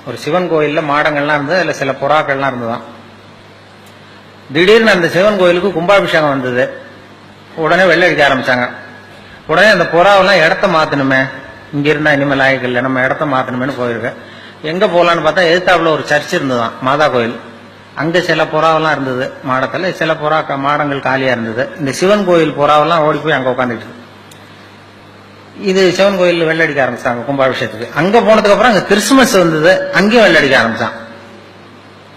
ஒரு சிவன் கோயிலில் மாடங்கள்லாம் இருந்தது, அதில் சில புறாக்கள்லாம் இருந்துதான். திடீர்னு அந்த சிவன் கோயிலுக்கு கும்பாபிஷேகம் வந்தது. உடனே வெள்ளை அடிக்க ஆரம்பிச்சாங்க. உடனே அந்த புறாவெல்லாம் இடத்த மாற்றணுமே, இங்கே இருந்தால் இனிமேல் லாயக்கு இல்லை, நம்ம இடத்த மாற்றணுமேனு போயிருக்கு. எங்கே போகலான்னு பார்த்தா எதிர்த்தாப்புல ஒரு சர்ச் இருந்ததுதான், மாதா கோயில். அங்கே சில புறாவெல்லாம் இருந்தது மாடத்தில், சில மாடங்கள் காலியாக இருந்தது. இந்த சிவன் கோயில் புறாவெல்லாம் ஓடி போய் அங்கே உட்காந்துட்டு இது சிவன் கோயில் வெள்ளை அடிக்க ஆரம்பிச்சாங்க கும்பாபிஷேகத்துக்கு. அங்கே போனதுக்கு அப்புறம் அங்கே கிறிஸ்துமஸ் வந்தது, அங்கேயும் வெள்ளை அடிக்க ஆரம்பிச்சான்.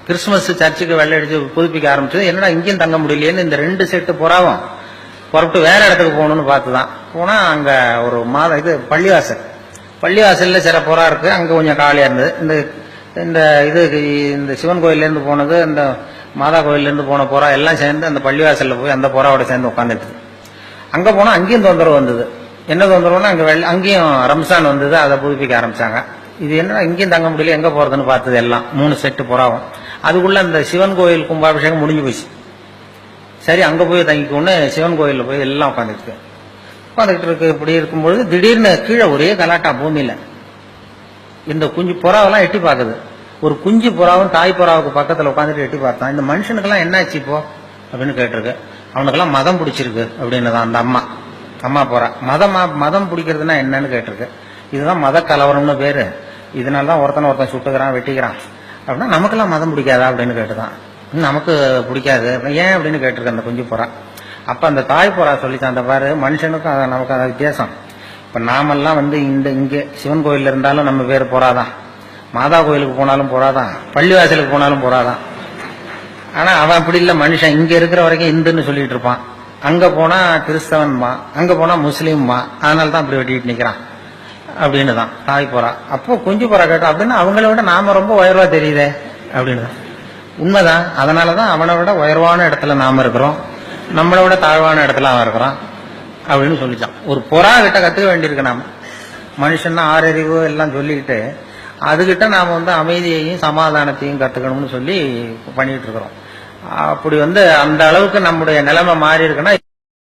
கிறிஸ்துமஸ் சர்ச்சுக்கு வெள்ளை அடிச்சு புதுப்பிக்க ஆரம்பிச்சது. என்னடா இங்கேயும் தங்க முடியலையேன்னு இந்த 2 செட்டு புறாவும் புறப்பட்டு வேற இடத்துக்கு போகணும்னு பார்த்துதான் போனால் அங்கே ஒரு பள்ளிவாசலில் சில புறா இருக்கு, அங்கே கொஞ்சம் காலியாக இருந்தது. இந்த சிவன் கோயிலேருந்து போனது, இந்த மாதா கோயிலேருந்து போன புறா எல்லாம் சேர்ந்து அந்த பள்ளிவாசலில் போய் அந்த புறாவோட சேர்ந்து உட்காந்துட்டு அங்கே போனால் அங்கேயும் தொந்தரவு வந்தது. என்ன தொந்தரவுன்னா அங்கேயும் ரம்சான் வந்தது, அதை புதுப்பிக்க ஆரம்பிச்சாங்க. இது என்ன இங்கேயும் தங்க முடியல, எங்கே போகிறதுன்னு பார்த்தது எல்லாம் 3 செட்டு புறாவும். அதுக்குள்ள அந்த சிவன் கோயில் கும்பாபிஷேகம் முடிஞ்சு போச்சு. சரி அங்கே போய் தங்கிக்கோன்னு சிவன் கோயிலில் போய் எல்லாம் உட்காந்துட்டு இருக்கு. இப்படி இருக்கும்பொழுது திடீர்னு கீழே ஒரே கலாட்டா பூமியில். இந்த குஞ்சு புறாவெல்லாம் எட்டி பார்க்குது. ஒரு குஞ்சு புறாவும் தாய் புறாவுக்கு பக்கத்தில் உட்காந்துட்டு எட்டி பார்த்தான். இந்த மனுஷனுக்கெல்லாம் என்ன ஆச்சு இப்போ அப்படின்னு கேட்டிருக்கு. அவனுக்கெல்லாம் மதம் பிடிச்சிருக்கு அப்படின்னு தான் அந்த அம்மா புறா. மதம் பிடிக்கிறதுனா என்னன்னு கேட்டிருக்கு. இதுதான் மத கலவரம்னு பேரு. இதனாலதான் ஒருத்தன் சுட்டுக்கிறான், வெட்டிக்கிறான் அப்படின்னா நமக்கெல்லாம் மதம் பிடிக்காதா அப்படின்னு கேட்டுதான். நமக்கு பிடிக்காது ஏன் அப்படின்னு கேட்டிருக்கு அந்த குஞ்சு புறா. அப்ப அந்த தாய் புறா சொல்லித்தான், அந்த பாரு மனுஷனுக்கும் நமக்கு அந்த வித்தியாசம். இப்ப நாமெல்லாம் இங்கே சிவன் கோயில் இருந்தாலும் நம்ம பேர் புறாதான், மாதா கோயிலுக்கு போனாலும் புறாதான், பள்ளிவாசலுக்கு போனாலும் புறாதான். ஆனா அவன் அப்படி இல்லை, மனுஷன் இங்க இருக்கிற வரைக்கும் இந்துன்னு சொல்லிட்டு இருப்பான், அங்க போனா கிறிஸ்தவன்மா, அங்க போனா முஸ்லீம்மா, அதனால தான் அப்படி வெட்டிட்டு நிக்கிறான் அப்படின்னு தான் தாய் புறா. அப்போ குஞ்சு புறா கேட்டோம், அப்படின்னா அவங்கள விட நாம ரொம்ப உயர்வா தெரியுதே அப்படின்னு. உண்மைதான், அதனாலதான் அவனை விட உயர்வான இடத்துல நாம இருக்கிறோம், நம்மளை விட தாழ்வான இடத்துல அவன் இருக்கிறான் அப்படின்னு சொல்லிச்சான். ஒரு புறா கிட்ட கத்துக்க வேண்டியிருக்கு நாம. மனுஷன்னா 6 அறிவு எல்லாம் சொல்லிக்கிட்டு அதுகிட்ட நாம அமைதியையும் சமாதானத்தையும் கத்துக்கணும்னு சொல்லி பண்ணிட்டு இருக்கிறோம். அப்படி அந்த அளவுக்கு நம்முடைய நிலைமை மாறி இருக்குன்னா